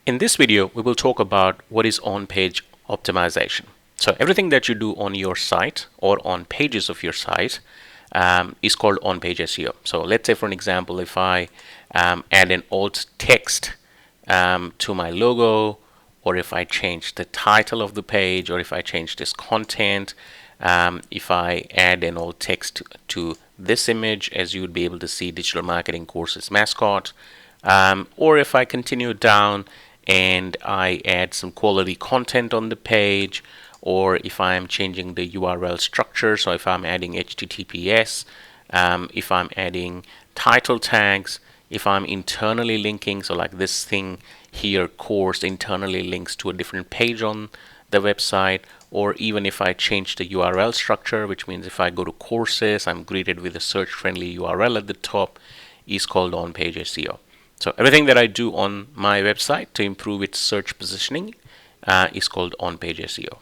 In this video, we will talk about what is on-page optimization. So everything that you do on your site or on pages of your site is called on-page SEO. So let's say, for an example, if I add an alt text to my logo, or if I change the title of the page, or if I change this content, if I add an alt text to this image, as you would be able to see digital marketing courses mascot, or if I continue down and I add some quality content on the page, or if I'm changing the URL structure, so if I'm adding HTTPS, if I'm adding title tags, if I'm internally linking, so like this thing here, course, internally links to a different page on the website, or even if I change the URL structure, which means if I go to courses, I'm greeted with a search-friendly URL at the top, is called on-page SEO. So everything that I do on my website to improve its search positioning is called on-page SEO.